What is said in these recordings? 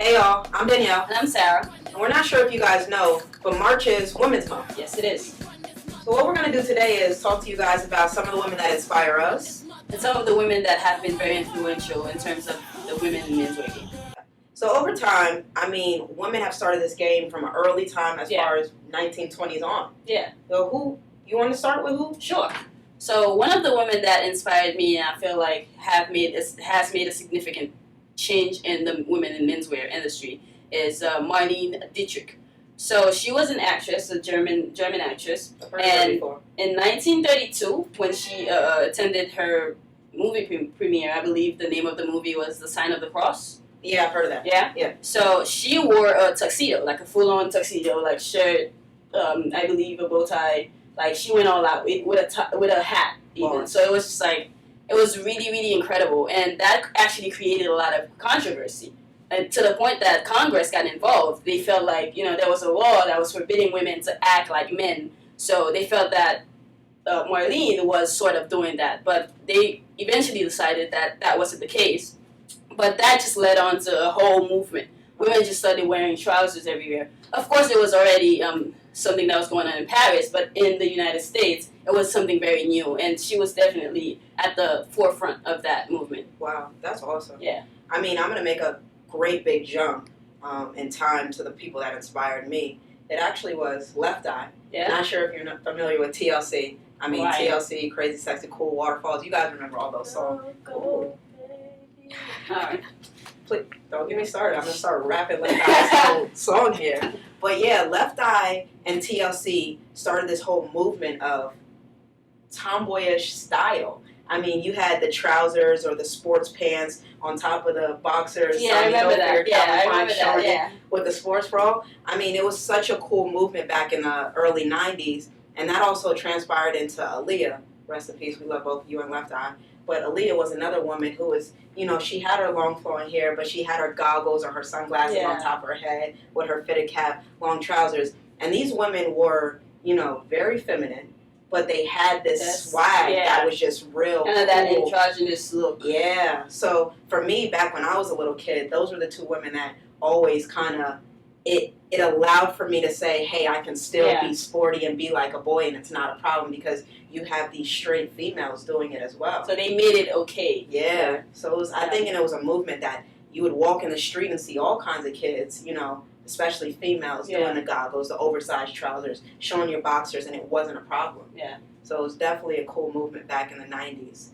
Hey y'all, I'm Danielle. And I'm Sarah. And we're not sure if you guys know, but March is Women's Month. Yes, it is. So what we're going to do today is talk to you guys about some of the women that inspire us. And some of the women that have been very influential in terms of the women in menswear game. So over time, women have started this game from an early time as far as 1920s on. Yeah. So you want to start with who? Sure. So one of the women that inspired me and I feel like has made a significant change in the women in menswear industry is Marlene Dietrich. So she was an actress, a German actress, and in 1932, when she attended her movie premiere, I believe the name of the movie was The Sign of the Cross. Yeah, I've heard of that. Yeah? Yeah. So she wore a tuxedo, like a full-on tuxedo, like shirt, I believe a bow tie. Like she went all out with a hat even. Wow. So it was just like, it was really, really incredible. And that actually created a lot of controversy. And to the point that Congress got involved. They felt like, there was a law that was forbidding women to act like men. So they felt that Marlene was sort of doing that. But they eventually decided that that wasn't the case. But that just led on to a whole movement. Women just started wearing trousers everywhere. Of course, it was already something that was going on in Paris, but in the United States, it was something very new. And she was definitely at the forefront of that movement. Wow, that's awesome. Yeah. I'm going to make a great big jump in time to the people that inspired me. It actually was Left Eye. Yeah. Not sure if you're not familiar with TLC. Right. TLC, Crazy Sexy Cool Waterfalls. You guys remember all those songs. All right. Please, don't get me started. I'm going to start rapping Left Eye's whole song here. But yeah, Left Eye and TLC started this whole movement of tomboyish style. You had the trousers or the sports pants on top of the boxers. Yeah, I remember that. I remember that, yeah. With the sports bra. It was such a cool movement back in the early 90s. And that also transpired into Aaliyah. Rest in peace, we love both you and Left Eye. But Aaliyah was another woman who was, she had her long flowing hair, but she had her goggles or her sunglasses on top of her head with her fitted cap, long trousers. And these women were, very feminine, but they had this swag that was just real cool. That androgynous look. Yeah. So for me, back when I was a little kid, those were the two women that always kind of, it allowed for me to say, hey, I can still be sporty and be like a boy, and it's not a problem because you have these straight females doing it as well. So they made it okay. Yeah. So it was, I think it was a movement that you would walk in the street and see all kinds of kids, especially females doing the goggles, the oversized trousers, showing your boxers, and it wasn't a problem. Yeah. So it was definitely a cool movement back in the 90s.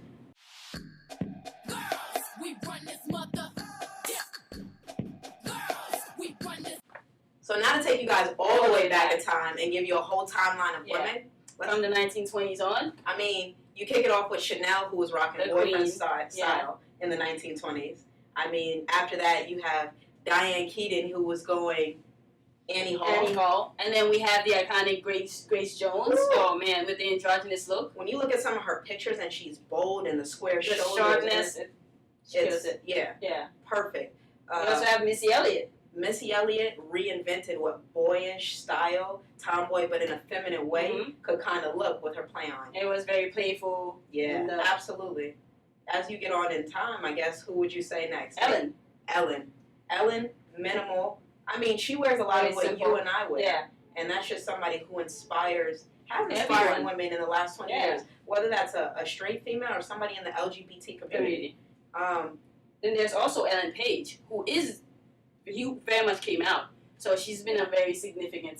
So now to take you guys all the way back in time and give you a whole timeline of women. From the 1920s on? You kick it off with Chanel, who was rocking the boyfriend style in the 1920s. After that, you have Diane Keaton, who was going Annie Hall. And then we have the iconic Grace Jones. Ooh. Oh, man, with the androgynous look. When you look at some of her pictures and she's bold and the square shoulders. Sharpness. Yeah. Perfect. We also have Missy Elliott. Missy Elliott reinvented what boyish style, tomboy, but in a feminine way, could kind of look with her play on. It was very playful. Yeah, absolutely. As you get on in time, I guess, who would you say next? Ellen, minimal. She wears a lot of what you and I wear. Yeah. And that's just somebody who has inspired women in the last 20 years. Whether that's a straight female or somebody in the LGBT community. Then there's also Ellen Page, who very much came out. So she's been a very significant,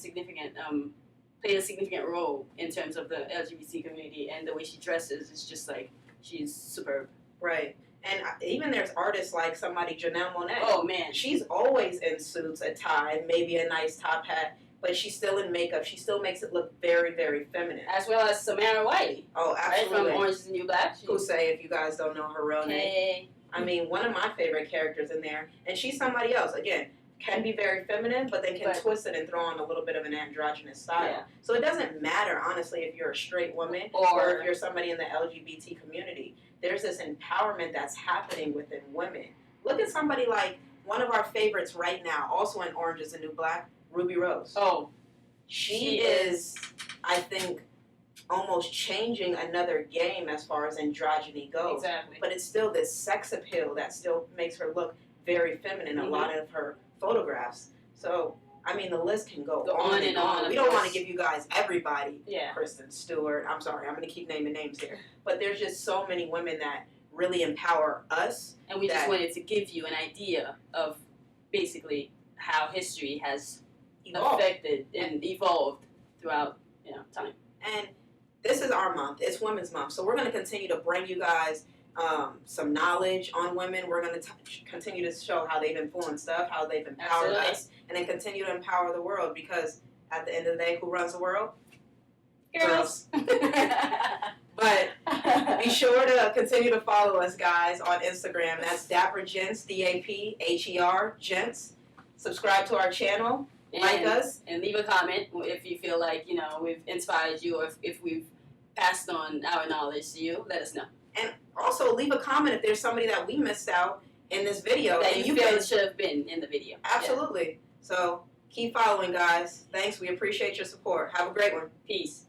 played a significant role in terms of the LGBT community, and the way she dresses is just like, she's superb. Right. And even there's artists like somebody, Janelle Monáe. Oh, man. She's always in suits, a tie, maybe a nice top hat, but she's still in makeup. She still makes it look very, very feminine. As well as Samara Wiley. Oh, absolutely. Right, from Orange is the New Black. Who say, if you guys don't know her real name. One of my favorite characters in there, and she's somebody else. Again, can be very feminine, but then can twist it and throw on a little bit of an androgynous style. Yeah. So it doesn't matter, honestly, if you're a straight woman or if you're somebody in the LGBT community. There's this empowerment that's happening within women. Look at somebody like one of our favorites right now, also in Orange is the New Black, Ruby Rose. Oh. She is, I think, almost changing another game as far as androgyny goes. Exactly. But it's still this sex appeal that still makes her look very feminine. Mm-hmm. A lot of her photographs. So, I mean, the list can go on and on. We don't want to give you guys everybody. Yeah. Kristen Stewart. I'm sorry, I'm going to keep naming names here. But there's just so many women that really empower us. And we just wanted to give you an idea of basically how history has affected and evolved throughout, time. And this is our month. It's Women's Month. So we're going to continue to bring you guys some knowledge on women. We're going to continue to show how they've influenced stuff, how they've empowered us, and then continue to empower the world, because at the end of the day, who runs the world? Girls. But be sure to continue to follow us, guys, on Instagram. That's Dapper Gents, DAPHER Gents. Subscribe to our channel. Like us. And leave a comment if you feel like, we've inspired you, or if we've passed on our knowledge to you. Let us know. And also leave a comment if there's somebody that we missed out in this video. That you feel should have been in the video. Absolutely. Yeah. So keep following, guys. Thanks. We appreciate your support. Have a great one. Peace.